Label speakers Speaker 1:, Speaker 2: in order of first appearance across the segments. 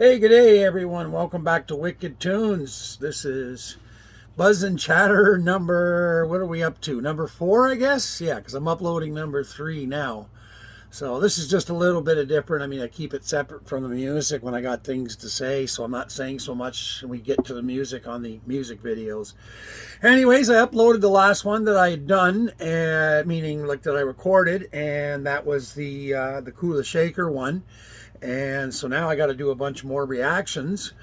Speaker 1: Hey, good day, everyone. Welcome back to WickedTunes. This is Buzzin Chatter number, what are we up to? Number 4, I guess? Yeah, because I'm uploading number 3 now. So this is just a little bit of different. I mean, I keep it separate from the music when I got things to say, so I'm not saying so much when we get to the music on the music videos. Anyways, I uploaded the last one that I had done, meaning like that I recorded, and that was the Kula Shaker one. And so now I got to do a bunch more reactions.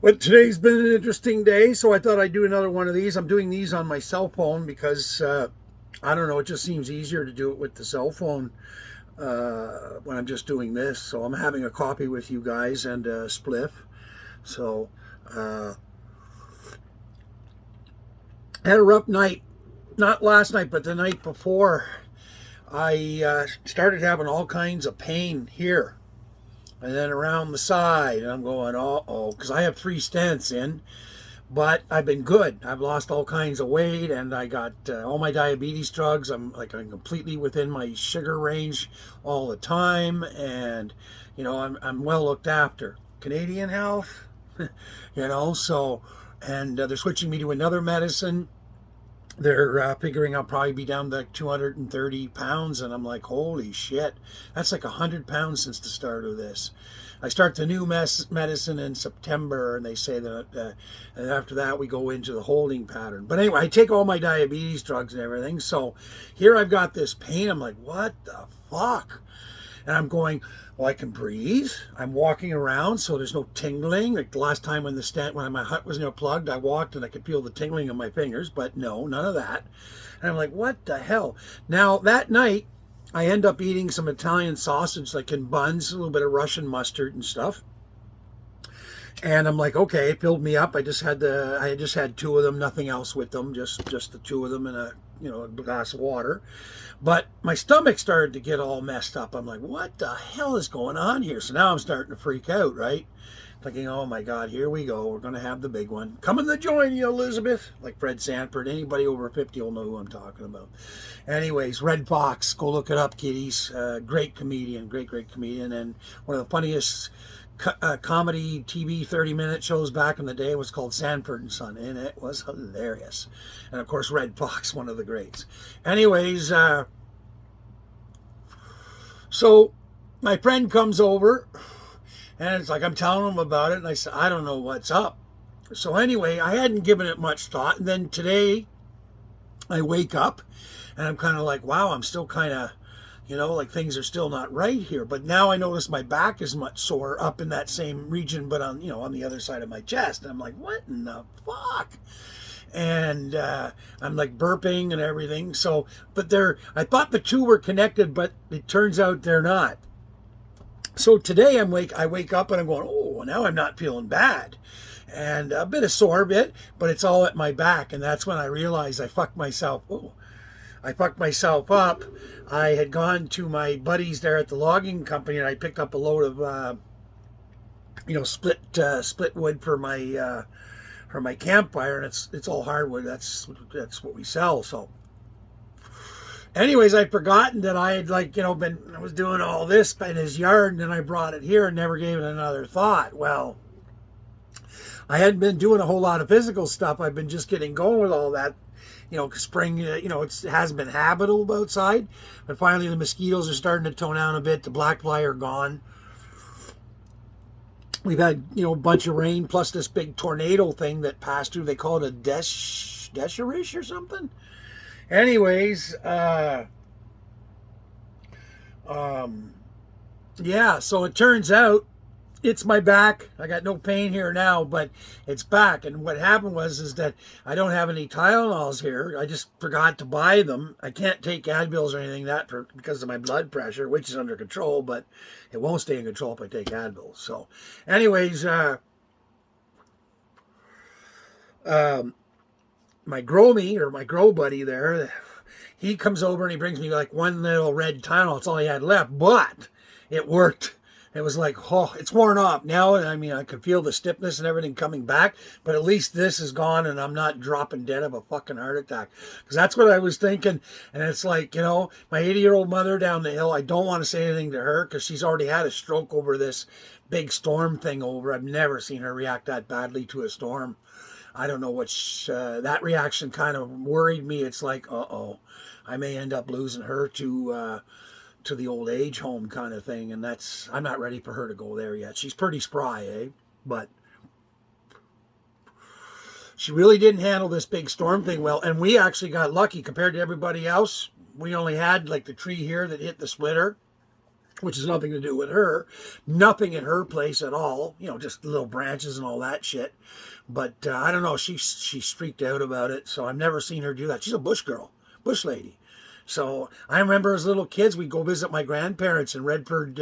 Speaker 1: But today's been an interesting day, so I thought I'd do another one of these. I'm doing these on my cell phone because, I don't know, it just seems easier to do it with the cell phone when I'm just doing this. So I'm having a coffee with you guys and a spliff. So, I had a rough night. Not last night, but the night before. I started having all kinds of pain here. And then around the side, and I'm going, uh-oh, because I have 3 stents in, but I've been good. I've lost all kinds of weight, and I got all my diabetes drugs. I'm completely within my sugar range all the time, and I'm well looked after. Canadian Health, so, and they're switching me to another medicine. They're figuring I'll probably be down to like 230 pounds, and I'm like, holy shit, that's like 100 pounds since the start of this. I start the new medicine in September, and they say that and after that we go into the holding pattern. But anyway, I take all my diabetes drugs and everything, so here I've got this pain. I'm like, what the fuck? And I'm going, well, I can breathe. I'm walking around, so there's no tingling. Like the last time when my hut was plugged, I walked and I could feel the tingling on my fingers, but no, none of that. And I'm like, what the hell? Now, that night, I end up eating some Italian sausage, like in buns, a little bit of Russian mustard and stuff. And I'm like, okay, it filled me up. I just had 2 of them, nothing else with them, just the 2 of them in a glass of water. But my stomach started to get all messed up. I'm like, what the hell is going on here? So now I'm starting to freak out, right? Thinking, oh my God, here we go. We're going to have the big one. Coming to join you, Elizabeth. Like Fred Sanford. Anybody over 50 will know who I'm talking about. Anyways, Red Fox. Go look it up, kiddies. Great comedian. Great comedian. And one of the funniest comedy TV 30-minute shows back in the day was called Sanford and Son, and it was hilarious. And of course, Red Fox, one of the greats. Anyways, so my friend comes over, and it's like I'm telling him about it, and I said, I don't know what's up. So anyway, I hadn't given it much thought, and then today I wake up, and I'm kind of like, wow, I'm still kind of, like things are still not right here. But now I notice my back is much sore up in that same region, but on the other side of my chest. And I'm like, what in the fuck? And I'm like burping and everything. So, but I thought the 2 were connected, but it turns out they're not. So today I wake up and I'm going, oh, now I'm not feeling bad. And a bit of sore bit, but it's all at my back. And that's when I realized I fucked myself. Oh, I fucked myself up. I had gone to my buddies there at the logging company, and I picked up a load of, split wood for my campfire, and it's all hardwood. That's what we sell. So, anyways, I'd forgotten that I had I was doing all this in his yard, and then I brought it here and never gave it another thought. Well, I hadn't been doing a whole lot of physical stuff. I've been just getting going with all that. Spring, it hasn't been habitable outside, but finally the mosquitoes are starting to tone down a bit. The black fly are gone. We've had, a bunch of rain plus this big tornado thing that passed through. They call it a Desherish or something. Anyways, yeah, so it turns out it's my back. I got no pain here now, but it's back. And what happened is that I don't have any Tylenols here. I just forgot to buy them. I can't take Advils or anything because of my blood pressure, which is under control, but it won't stay in control if I take Advils. So anyways, my grow buddy there, he comes over and he brings me like one little red Tylenol. It's all he had left, but it worked. It was like, oh, it's worn off now. And I mean, I could feel the stiffness and everything coming back, but at least this is gone and I'm not dropping dead of a fucking heart attack. Because that's what I was thinking. And it's like, my 80-year-old mother down the hill, I don't want to say anything to her because she's already had a stroke over this big storm thing over. I've never seen her react that badly to a storm. I don't know what that reaction kind of worried me. It's like, uh-oh, I may end up losing her to the old age home kind of thing, and I'm not ready for her to go there yet. She's pretty spry, but she really didn't handle this big storm thing well, and we actually got lucky compared to everybody else. We only had like the tree here that hit the splitter, which has nothing to do with her, nothing at her place at all, just little branches and all that shit. But I don't know, she's freaked out about it, so I've never seen her do that. She's a bush girl, bush lady. So I remember as little kids, we'd go visit my grandparents in Redford,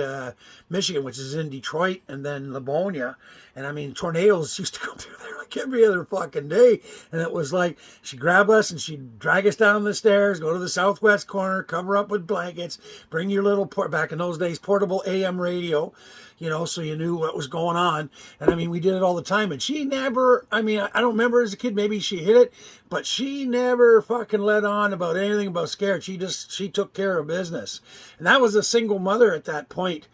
Speaker 1: Michigan, which is in Detroit, and then Livonia. And I mean, tornadoes used to come through there like every other fucking day. And it was like, she'd grab us and she'd drag us down the stairs, go to the southwest corner, cover up with blankets, bring your little, back in those days, portable AM radio, so you knew what was going on. And I mean, we did it all the time. And she never, I don't remember as a kid, maybe she hit it, but she never fucking let on about anything about scared. She took care of business. And that was a single mother at that point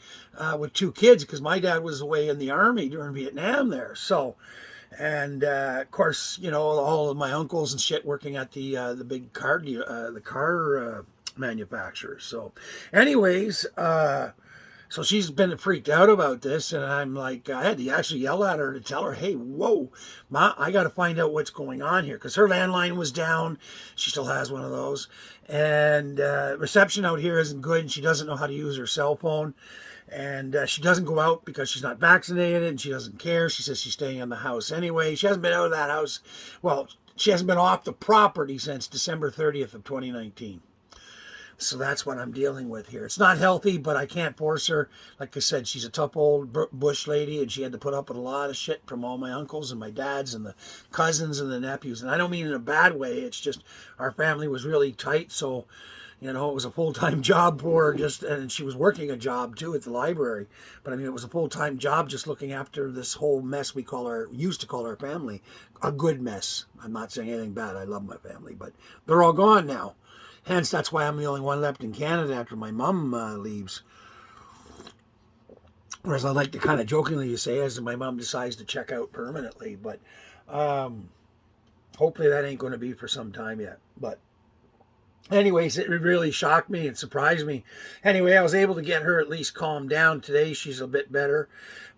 Speaker 1: with 2 kids because my dad was away in the army during Vietnam there. So, and of course, all of my uncles and shit working at the big car manufacturers. So, anyways, so she's been freaked out about this, and I'm like, I had to actually yell at her to tell her, hey, whoa, Ma, I got to find out what's going on here, because her landline was down. She still has one of those, and reception out here isn't good, and she doesn't know how to use her cell phone, and she doesn't go out because she's not vaccinated, and she doesn't care. She says she's staying in the house anyway. She hasn't been out of that house. Well, she hasn't been off the property since December 30th of 2019. So that's what I'm dealing with here. It's not healthy, but I can't force her. Like I said, she's a tough old bush lady, and she had to put up with a lot of shit from all my uncles and my dads and the cousins and the nephews. And I don't mean in a bad way. It's just our family was really tight, so it was a full-time job for her, and she was working a job too at the library. But I mean, it was a full-time job just looking after this whole mess we used to call our family. A good mess. I'm not saying anything bad. I love my family, but they're all gone now. Hence, that's why I'm the only one left in Canada after my mom leaves. Whereas I like to kind of jokingly say, as my mom decides to check out permanently. But hopefully that ain't going to be for some time yet. But anyways, it really shocked me and surprised me. Anyway, I was able to get her at least calmed down. Today she's a bit better.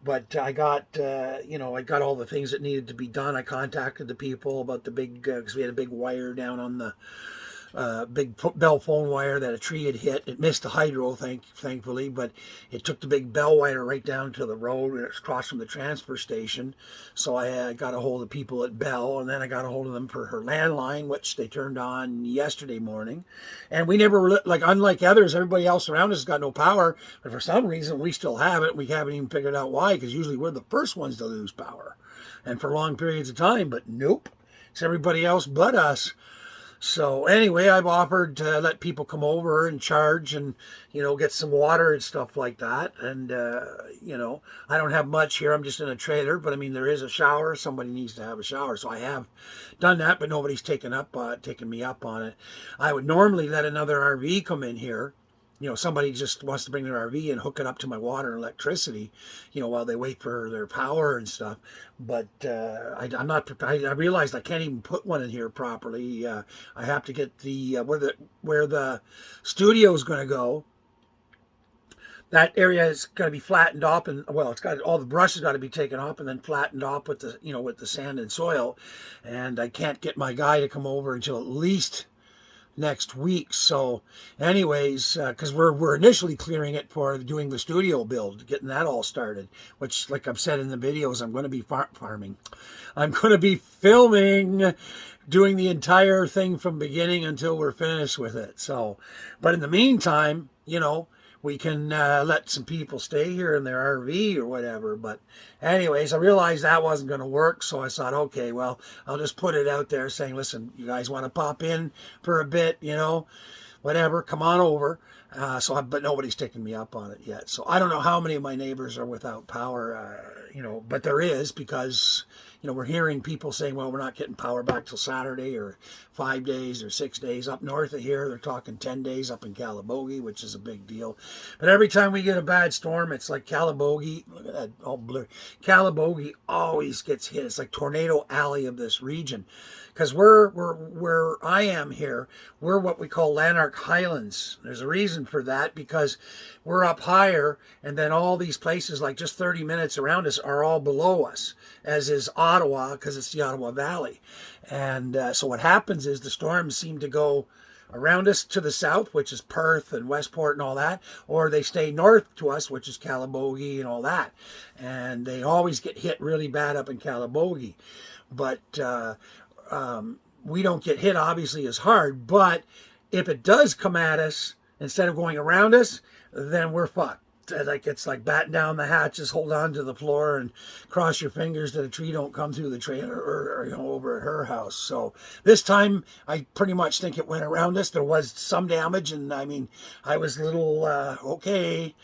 Speaker 1: But I got, I got all the things that needed to be done. I contacted the people about the big, because we had a big wire down on the big bell phone wire that a tree had hit. It missed the hydro, thankfully, but it took the big bell wire right down to the road, and it's across from the transfer station. So I got a hold of people at Bell, and then I got a hold of them for her landline, which they turned on yesterday morning. And we never, unlike others, everybody else around us has got no power, but for some reason we still have it. We haven't even figured out why, because usually we're the first ones to lose power, and for long periods of time. But nope, it's everybody else but us. So anyway, I've offered to let people come over and charge and, get some water and stuff like that. And, I don't have much here. I'm just in a trailer, but I mean, there is a shower. Somebody needs to have a shower. So I have done that, but nobody's taken me up on it. I would normally let another RV come in here. Somebody just wants to bring their RV and hook it up to my water and electricity, while they wait for their power and stuff. But I'm not. I realized I can't even put one in here properly. I have to get the where the studio is going to go. That area is going to be flattened off, and it's got all the brushes got to be taken off and then flattened off with the sand and soil. And I can't get my guy to come over until at least next week. So anyways, because we're initially clearing it for doing the studio build, getting that all started, which, like I've said in the videos, I'm going to be farming. I'm going to be filming, doing the entire thing from beginning until we're finished with it. So, but in the meantime, we can let some people stay here in their RV or whatever. But anyways, I realized that wasn't going to work. So I thought, okay, well, I'll just put it out there saying, listen, you guys want to pop in for a bit, Well, whatever, come on over. But nobody's taken me up on it yet. So I don't know how many of my neighbors are without power, but there is, because, we're hearing people saying, well, we're not getting power back till Saturday, or 5 days or 6 days. Up north of here, they're talking 10 days up in Calabogie, which is a big deal. But every time we get a bad storm, it's like Calabogie, look at that, all blurry. Calabogie always gets hit. It's like Tornado Alley of this region. Because we're where I am here, we're what we call Lanark Highlands. There's a reason for that, because we're up higher, and then all these places, like just 30 minutes around us, are all below us, as is Ottawa, because it's the Ottawa Valley. And so what happens is the storms seem to go around us to the south, which is Perth and Westport and all that, or they stay north to us, which is Calabogie and all that. And they always get hit really bad up in Calabogie. But we don't get hit obviously as hard, but if it does come at us instead of going around us, then we're fucked. Like, it's like batten down the hatches, hold on to the floor, and cross your fingers that a tree don't come through the trailer, or over at her house. So this time, I pretty much think it went around us. There was some damage, and I mean, I was a little okay.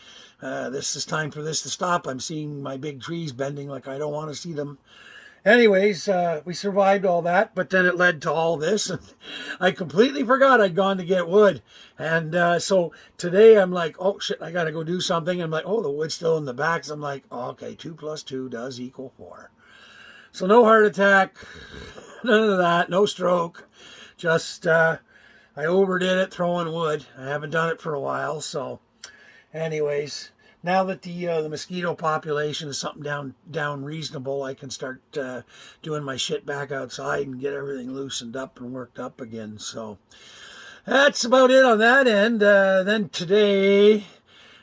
Speaker 1: This is time for this to stop. I'm seeing my big trees bending like I don't want to see them. Anyways, we survived all that, but then it led to all this, and I completely forgot I'd gone to get wood. And so today I'm like, oh shit, I gotta go do something. I'm like, oh, the wood's still in the back. So I'm like, oh, okay, 2 + 2 does equal 4. So no heart attack, none of that, no stroke. Just I overdid it throwing wood. I haven't done it for a while. So anyways, now that the mosquito population is something down reasonable, I can start doing my shit back outside and get everything loosened up and worked up again. So that's about it on that end. Then today,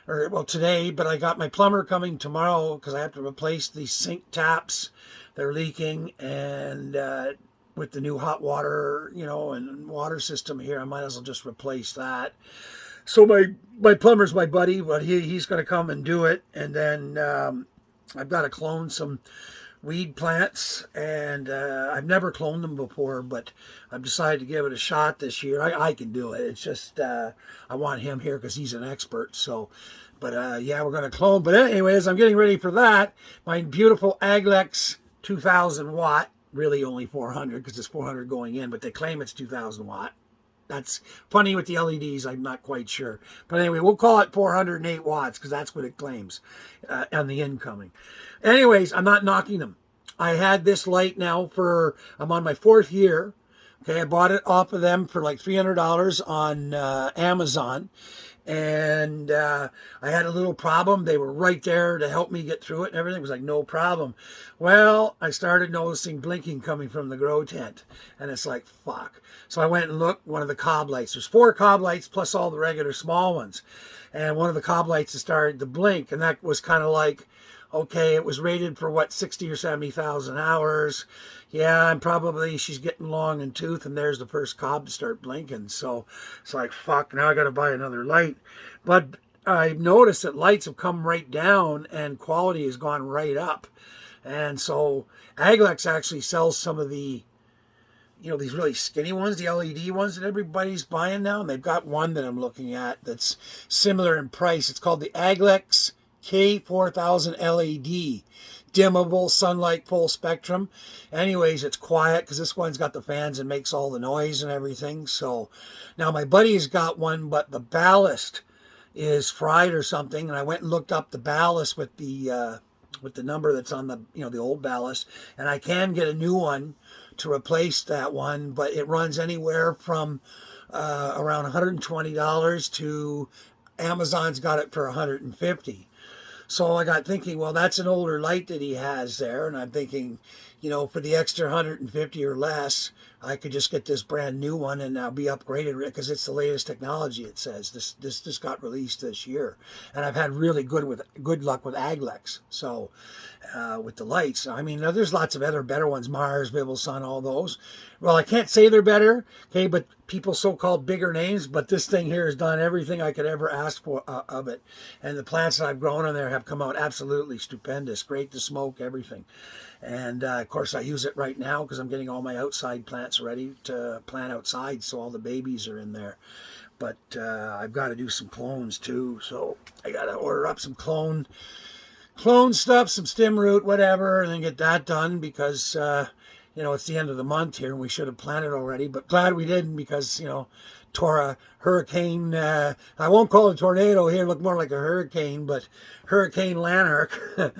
Speaker 1: but I got my plumber coming tomorrow, because I have to replace the sink taps. They're leaking, and with the new hot water, and water system here, I might as well just replace that. So my plumber's my buddy, but he's going to come and do it. And then I've got to clone some weed plants, and I've never cloned them before, but I've decided to give it a shot this year. I can do it. It's just I want him here because he's an expert. So, but yeah, we're going to clone. But anyways, I'm getting ready for that. My beautiful Aglex 2,000 watt, really only 400 because it's 400 going in, but they claim it's 2,000 watt. That's funny with the LEDs. I'm not quite sure. But anyway, we'll call it 408 watts because that's what it claims on the incoming. Anyways, I'm not knocking them. I had this light now I'm on my 4th year. Okay, I bought it off of them for like $300 on Amazon. And I had a little problem. They were right there to help me get through it and everything. It was like, no problem. Well, I started noticing blinking coming from the grow tent. And it's like, fuck. So I went and looked, one of the cob lights. There's 4 cob lights plus all the regular small ones. And one of the cob lights started to blink. And that was kind of like, okay, it was rated for 60 or 70,000 hours. Yeah, she's getting long in tooth, and there's the first cob to start blinking. So it's like, fuck, now I got to buy another light. But I've noticed that lights have come right down and quality has gone right up. And so Aglex actually sells some of the, these really skinny ones, the LED ones that everybody's buying now. And they've got one that I'm looking at that's similar in price. It's called the Aglex K4000 LED. Dimmable, sunlight, full spectrum. Anyways, it's quiet because this one's got the fans and makes all the noise and everything. So now my buddy's got one, but the ballast is fried or something. And I went and looked up the ballast with the number that's on the the old ballast, and I can get a new one to replace that one, but it runs anywhere from around $120 to Amazon's got it for $150. So I got thinking, well, that's an older light that he has there. And I'm thinking, for the extra 150 or less, I could just get this brand new one and be upgraded because it's the latest technology, it says. This just got released this year. And I've had really good luck with Aglex. So with the lights, I mean, there's lots of other better ones, Mars, Vivalsun, all those. Well, I can't say they're better, okay, but people so-called bigger names, but this thing here has done everything I could ever ask for of it. And the plants that I've grown on there have come out absolutely stupendous, great to smoke, everything. And of course, I use it right now because I'm getting all my outside plants ready to plant outside, so all the babies are in there. But I've got to do some clones too, so I got to order up some clone stuff, some stem root, whatever, and then get that done because it's the end of the month here and we should have planted already. But glad we didn't because tore a hurricane. I won't call it a tornado here; it looked more like a hurricane, but Hurricane Lanark.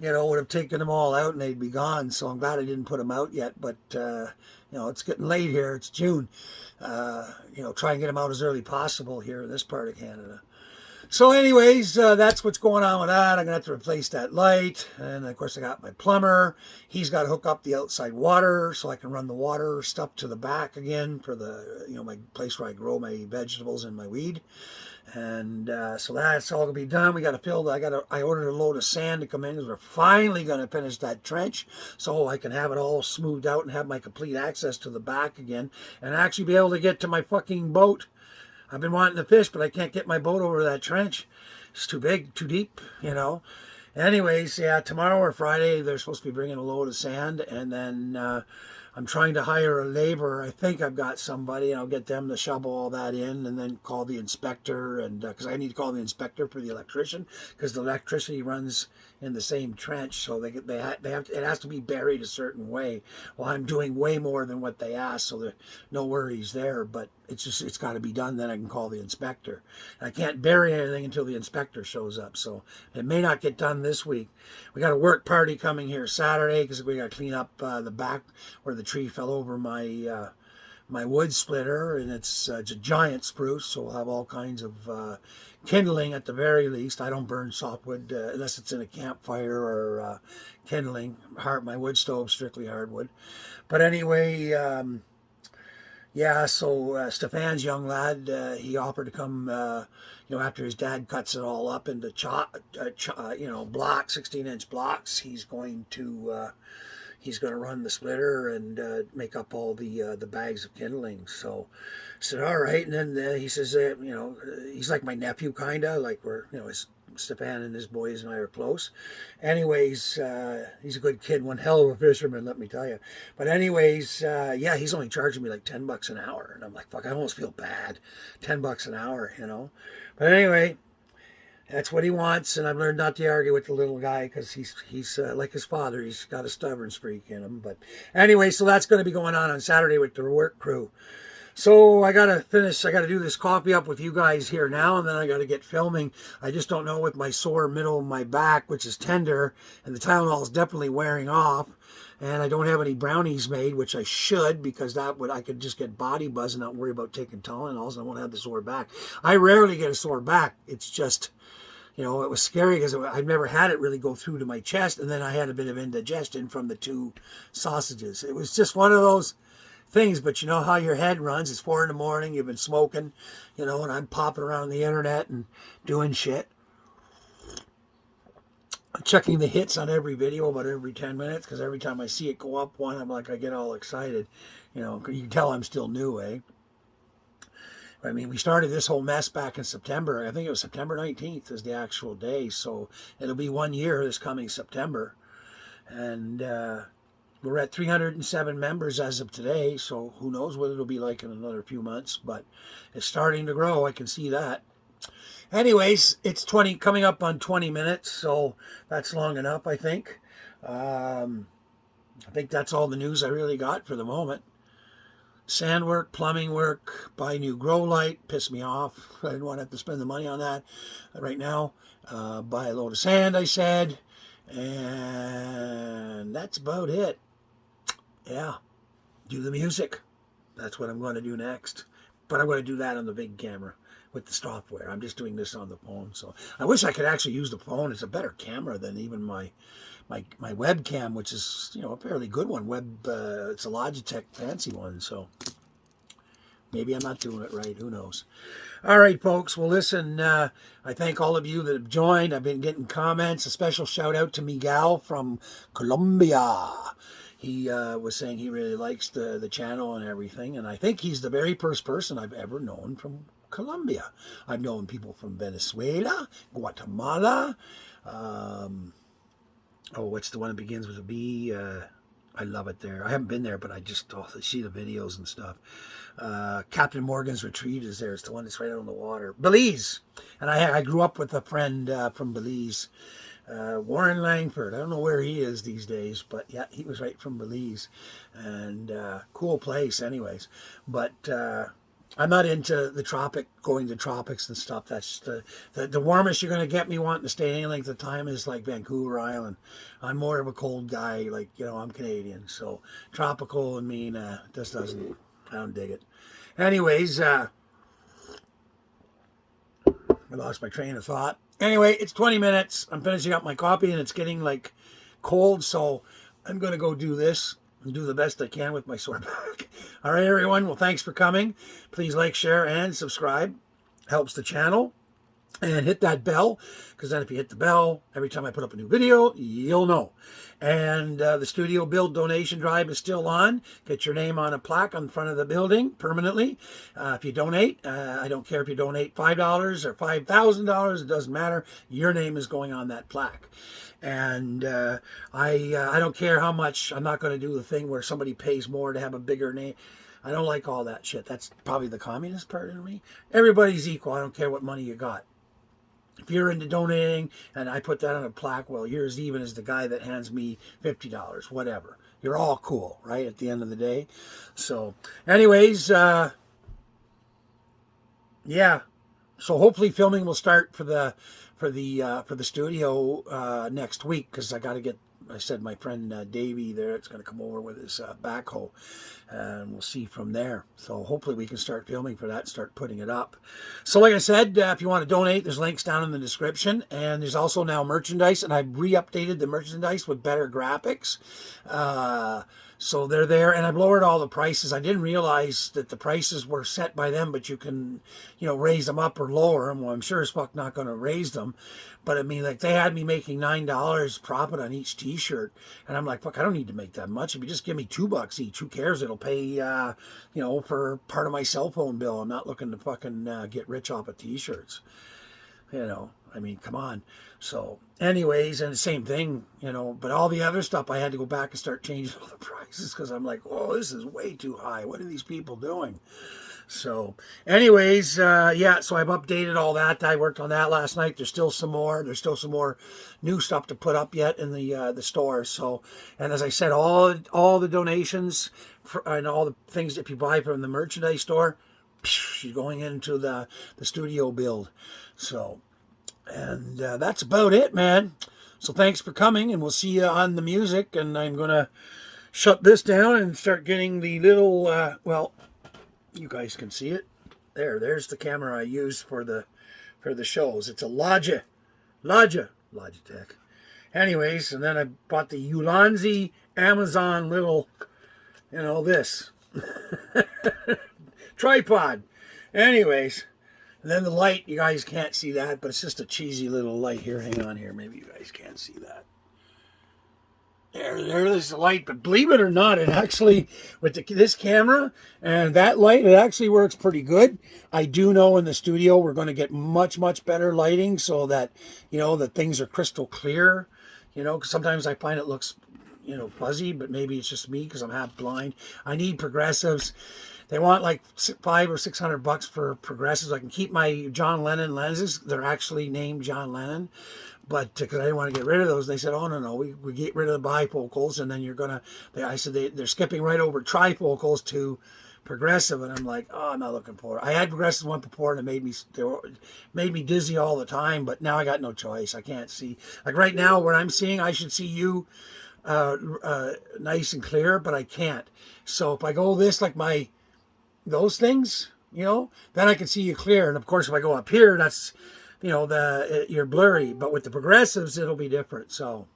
Speaker 1: Would have taken them all out and they'd be gone. So I'm glad I didn't put them out yet. But it's getting late here. It's June. Try and get them out as early possible here in this part of Canada. So anyways, that's what's going on with that. I'm going to have to replace that light. And of course I got my plumber. He's got to hook up the outside water so I can run the water stuff to the back again for the, my place where I grow my vegetables and my weed. And so that's all going to be done. We got to fill, I ordered a load of sand to come in because we're finally going to finish that trench so I can have it all smoothed out and have my complete access to the back again and actually be able to get to my fucking boat. I've been wanting to fish, but I can't get my boat over that trench. It's too big, too deep, Anyways, yeah, tomorrow or Friday, they're supposed to be bringing a load of sand. And then I'm trying to hire a laborer. I think I've got somebody, and I'll get them to shovel all that in and then call the inspector. And because I need to call the inspector for the electrician because the electricity runs in the same trench, so they have to, it has to be buried a certain way. Well, I'm doing way more than what they asked, so there's no worries there. But it's got to be done. Then I can call the inspector. I can't bury anything until the inspector shows up, so it may not get done this week. We got a work party coming here Saturday because we got to clean up the back where the tree fell over my wood splitter, and it's a giant spruce, so we'll have all kinds of kindling at the very least. I don't burn softwood unless it's in a campfire or kindling. My wood stove strictly hardwood. But anyway, so Stefan's young lad, he offered to come, after his dad cuts it all up into blocks, 16-inch blocks. He's going to run the splitter and make up all the bags of kindling. So I said, all right. And then he says, he's like my nephew, kind of, like Stefan and his boys and I are close. Anyways, he's a good kid, one hell of a fisherman, let me tell you. But anyways, he's only charging me like $10 an hour. And I'm like, fuck, I almost feel bad. $10 an hour, But anyway, that's what he wants, and I've learned not to argue with the little guy because he's like his father. He's got a stubborn streak in him. But anyway, so that's going to be going on Saturday with the work crew. So I got to finish. I got to do this coffee up with you guys here now, and then I got to get filming. I just don't know with my sore middle of my back, which is tender, and the Tylenol is definitely wearing off. And I don't have any brownies made, which I should, because I could just get body buzz and not worry about taking Tylenols, and I won't have the sore back. I rarely get a sore back. It's just, it was scary because I've never had it really go through to my chest, and then I had a bit of indigestion from the 2 sausages. It was just one of those things, but you know how your head runs. It's 4 a.m, you've been smoking, and I'm popping around the internet and doing shit. I'm checking the hits on every video about every 10 minutes because every time I see it go up one, I get all excited. You can tell I'm still new, eh? I mean, we started this whole mess back in September. I think it was September 19th is the actual day, so it'll be 1 year this coming September. And we're at 307 members as of today, so who knows what it'll be like in another few months, but it's starting to grow. I can see that. Anyways, it's coming up on 20 minutes, so that's long enough, I think. I think that's all the news I really got for the moment. Sand work, plumbing work, buy new grow light, pissed me off. I didn't want to have to spend the money on that right now. Buy a load of sand, I said, and that's about it. Yeah, do the music. That's what I'm going to do next. But I'm going to do that on the big camera with the software. I'm just doing this on the phone. So I wish I could actually use the phone. It's a better camera than even my webcam, which is, a fairly good one. It's a Logitech fancy one. So maybe I'm not doing it right. Who knows? All right, folks. Well, listen, I thank all of you that have joined. I've been getting comments. A special shout out to Miguel from Colombia. He was saying he really likes the channel and everything. And I think he's the very first person I've ever known from Colombia. I've known people from Venezuela, Guatemala. What's the one that begins with a B? I love it there. I haven't been there, but I just see the videos and stuff. Captain Morgan's Retreat is there. It's the one that's right out on the water. Belize. And I grew up with a friend from Belize, Warren Langford. I don't know where he is these days, but yeah, he was right from Belize. And cool place anyways. But I'm not into the going to tropics and stuff. That's the warmest you're going to get me wanting to stay any length of time is like Vancouver Island. I'm more of a cold guy, like, I'm Canadian. So tropical and me, this doesn't, I don't dig it. Anyways, I lost my train of thought. Anyway, it's 20 minutes. I'm finishing up my coffee and it's getting like cold. So I'm going to go do this and do the best I can with my sore back. All right, everyone. Well, thanks for coming. Please like, share, and subscribe. Helps the channel. And hit that bell, because then if you hit the bell, every time I put up a new video, you'll know. And the studio build donation drive is still on. Get your name on a plaque on the front of the building permanently. If you donate, I don't care if you donate $5 or $5,000, it doesn't matter. Your name is going on that plaque. And I don't care how much. I'm not going to do the thing where somebody pays more to have a bigger name. I don't like all that shit. That's probably the communist part of me. Everybody's equal. I don't care what money you got. If you're into donating and I put that on a plaque, well, you're as even as the guy that hands me $50, whatever. You're all cool, right, at the end of the day. So, anyways, yeah. So hopefully filming will start for the studio next week, because I said my friend Davey there, it's going to come over with his backhoe, and we'll see from there. So hopefully we can start filming for that, start putting it up. So like I said, if you want to donate, there's links down in the description, and there's also now merchandise, and I've re-updated the merchandise with better graphics. So they're there, and I've lowered all the prices. I didn't realize that the prices were set by them, but you can, raise them up or lower them. Well, I'm sure as fuck not going to raise them. But I mean, like, they had me making $9 profit on each t-shirt. And I'm like, fuck, I don't need to make that much. If you just give me $2 each, who cares? It'll pay, for part of my cell phone bill. I'm not looking to fucking get rich off of t-shirts. I mean, come on. So anyways, and the same thing, but all the other stuff, I had to go back and start changing all the prices, because I'm like, oh, this is way too high. What are these people doing? So anyways, yeah, so I've updated all that. I worked on that last night. There's still some more new stuff to put up yet in the store. So, and as I said, all the donations and all the things that you buy from the merchandise store, you're going into the studio build. So, and that's about it, man. So thanks for coming, and we'll see you on the music. And I'm going to shut this down and start getting the little, well, you guys can see it. There's the camera I use for the shows. It's a Logitech. Anyways, and then I bought the Ulanzi Amazon little, this tripod. Anyways, and then the light, you guys can't see that, but it's just a cheesy little light here. Hang on here. Maybe you guys can't see that. There's the light, but believe it or not, it actually, with this camera and that light, it actually works pretty good. I do know in the studio we're going to get much, much better lighting, so that, that things are crystal clear, because sometimes I find it looks, fuzzy, but maybe it's just me because I'm half blind. I need progressives. They want like $500 or $600 for progressives. I can keep my John Lennon lenses. They're actually named John Lennon. But because I didn't want to get rid of those, they said, oh, no, we get rid of the bifocals, and then you're going to, I said, they're skipping right over trifocals to progressive, and I'm like, oh, I'm not looking for it. I had progressive one before, and it made me dizzy all the time, but now I got no choice. I can't see. Like right now, what I'm seeing, I should see you nice and clear, but I can't. So if I go this, like those things, then I can see you clear. And of course, if I go up here, that's, you're blurry, but with the progressives, it'll be different. So,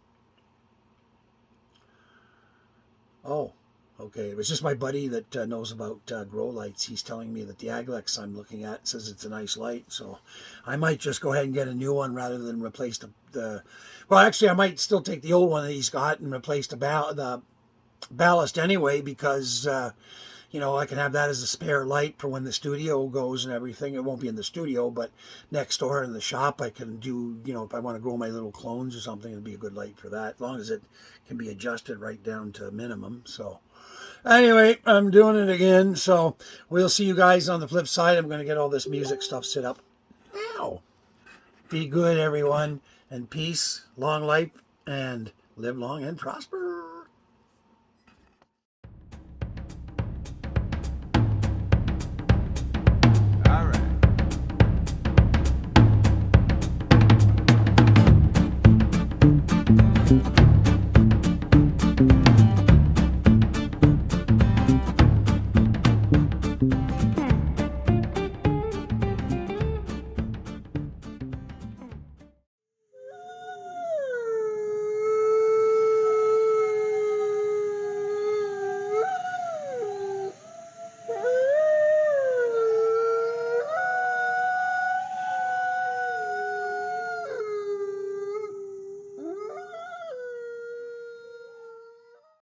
Speaker 1: oh, okay. It was just my buddy that knows about grow lights. He's telling me that the Aglex I'm looking at says it's a nice light. So I might just go ahead and get a new one rather than replace well, actually, I might still take the old one that he's got and replace the ballast anyway, because, you know, I can have that as a spare light for when the studio goes and everything. It won't be in the studio, but next door in the shop, I can do, you know, if I want to grow my little clones or something, it'd be a good light for that, as long as it can be adjusted right down to minimum. So anyway, I'm doing it again. So we'll see you guys on the flip side. I'm going to get all this music stuff set up now. Be good, everyone, and peace, long life, and live long and prosper.